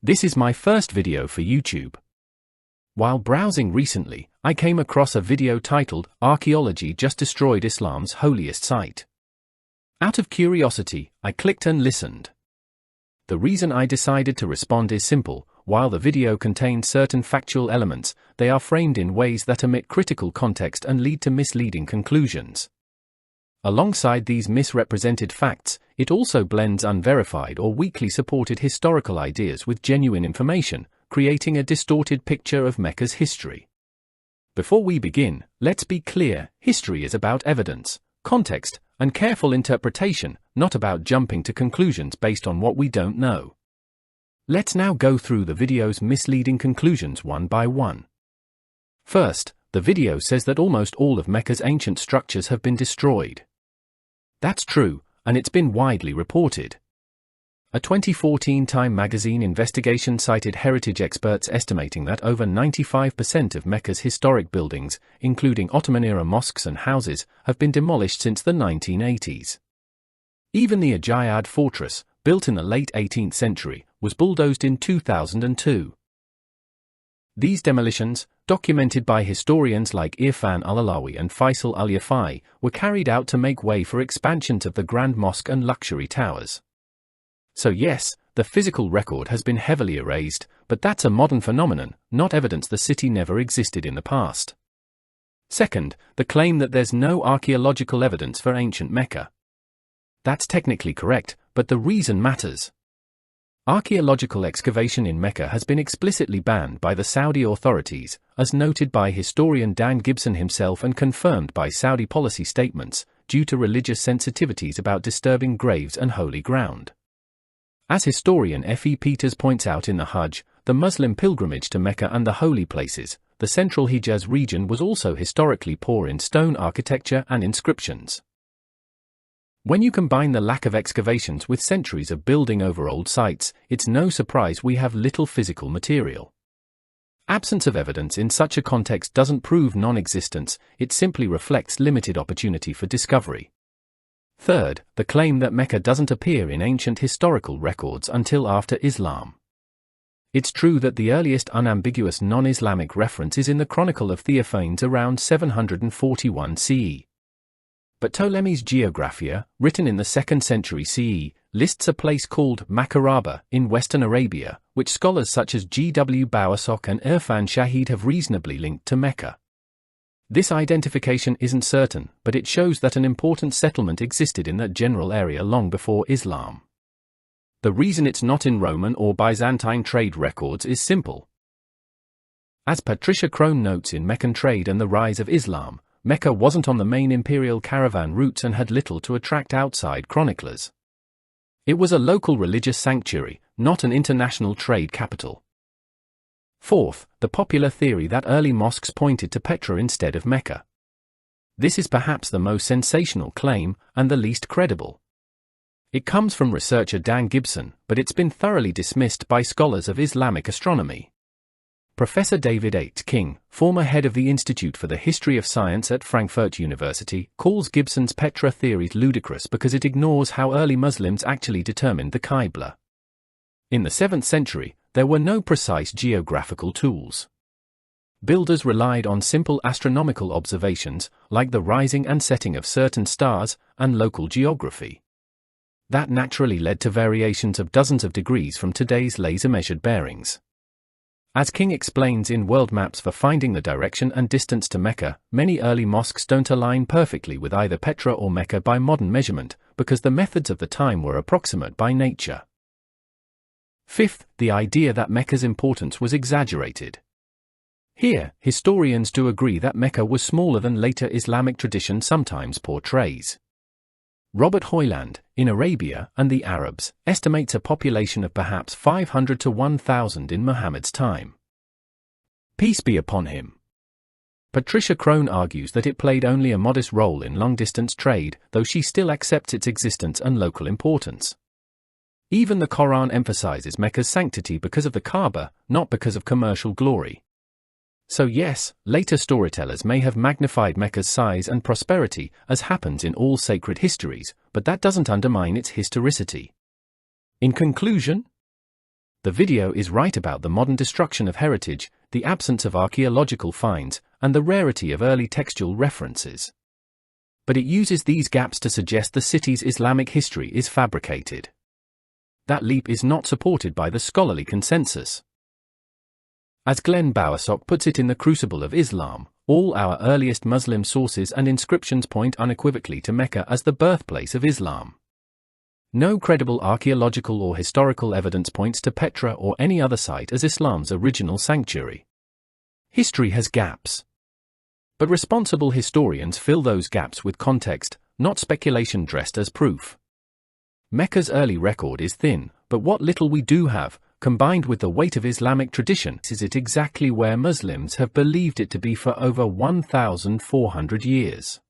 This is my first video for YouTube. While browsing recently, I came across a video titled Archaeology Just Destroyed Islam's Holiest Site. Out of curiosity, I clicked and listened. The reason I decided to respond is simple: while the video contains certain factual elements, they are framed in ways that omit critical context and lead to misleading conclusions. Alongside these misrepresented facts, it also blends unverified or weakly supported historical ideas with genuine information, creating a distorted picture of Mecca's history. Before we begin, let's be clear: history is about evidence, context, and careful interpretation, not about jumping to conclusions based on what we don't know. Let's now go through the video's misleading conclusions one by one. First, the video says that almost all of Mecca's ancient structures have been destroyed. That's true, and it's been widely reported. A 2014 Time magazine investigation cited heritage experts estimating that over 95% of Mecca's historic buildings, including Ottoman-era mosques and houses, have been demolished since the 1980s. Even the Ajyad Fortress, built in the late 18th century, was bulldozed in 2002. These demolitions, documented by historians like Irfan al-Alawi and Faisal al-Yafai, were carried out to make way for expansions of the Grand Mosque and luxury towers. So yes, the physical record has been heavily erased, but that's a modern phenomenon, not evidence the city never existed in the past. Second, the claim that there's no archaeological evidence for ancient Mecca. That's technically correct, but the reason matters. Archaeological excavation in Mecca has been explicitly banned by the Saudi authorities, as noted by historian Dan Gibson himself and confirmed by Saudi policy statements, due to religious sensitivities about disturbing graves and holy ground. As historian F.E. Peters points out in the Hajj, the Muslim pilgrimage to Mecca and the holy places, the central Hijaz region was also historically poor in stone architecture and inscriptions. When you combine the lack of excavations with centuries of building over old sites, it's no surprise we have little physical material. Absence of evidence in such a context doesn't prove non-existence, it simply reflects limited opportunity for discovery. Third, the claim that Mecca doesn't appear in ancient historical records until after Islam. It's true that the earliest unambiguous non-Islamic reference is in the Chronicle of Theophanes around 741 CE. But Ptolemy's Geographia, written in the 2nd century CE, lists a place called Macoraba in western Arabia, which scholars such as G.W. Bowersock and Irfan Shahid have reasonably linked to Mecca. This identification isn't certain, but it shows that an important settlement existed in that general area long before Islam. The reason it's not in Roman or Byzantine trade records is simple. As Patricia Crone notes in Meccan Trade and the Rise of Islam, Mecca wasn't on the main imperial caravan routes and had little to attract outside chroniclers. It was a local religious sanctuary, not an international trade capital. Fourth, the popular theory that early mosques pointed to Petra instead of Mecca. This is perhaps the most sensational claim, and the least credible. It comes from researcher Dan Gibson, but it's been thoroughly dismissed by scholars of Islamic astronomy. Professor David H. King, former head of the Institute for the History of Science at Frankfurt University, calls Gibson's Petra theory ludicrous because it ignores how early Muslims actually determined the Qibla. In the 7th century, there were no precise geographical tools. Builders relied on simple astronomical observations, like the rising and setting of certain stars, and local geography. That naturally led to variations of dozens of degrees from today's laser-measured bearings. As King explains in World Maps for finding the direction and distance to Mecca, many early mosques don't align perfectly with either Petra or Mecca by modern measurement, because the methods of the time were approximate by nature. Fifth, the idea that Mecca's importance was exaggerated. Here, historians do agree that Mecca was smaller than later Islamic tradition sometimes portrays. Robert Hoyland, in Arabia and the Arabs, estimates a population of perhaps 500 to 1,000 in Muhammad's time. Peace be upon him. Patricia Crone argues that it played only a modest role in long-distance trade, though she still accepts its existence and local importance. Even the Quran emphasizes Mecca's sanctity because of the Kaaba, not because of commercial glory. So yes, later storytellers may have magnified Mecca's size and prosperity, as happens in all sacred histories, but that doesn't undermine its historicity. In conclusion, The video is right about the modern destruction of heritage, the absence of archaeological finds, and the rarity of early textual references. But it uses these gaps to suggest the city's Islamic history is fabricated. That leap is not supported by the scholarly consensus. As Glenn Bowersock puts it in The Crucible of Islam, all our earliest Muslim sources and inscriptions point unequivocally to Mecca as the birthplace of Islam. No credible archaeological or historical evidence points to Petra or any other site as Islam's original sanctuary. History has gaps. But responsible historians fill those gaps with context, not speculation dressed as proof. Mecca's early record is thin, but what little we do have, combined with the weight of Islamic tradition, is it exactly where Muslims have believed it to be for over 1,400 years.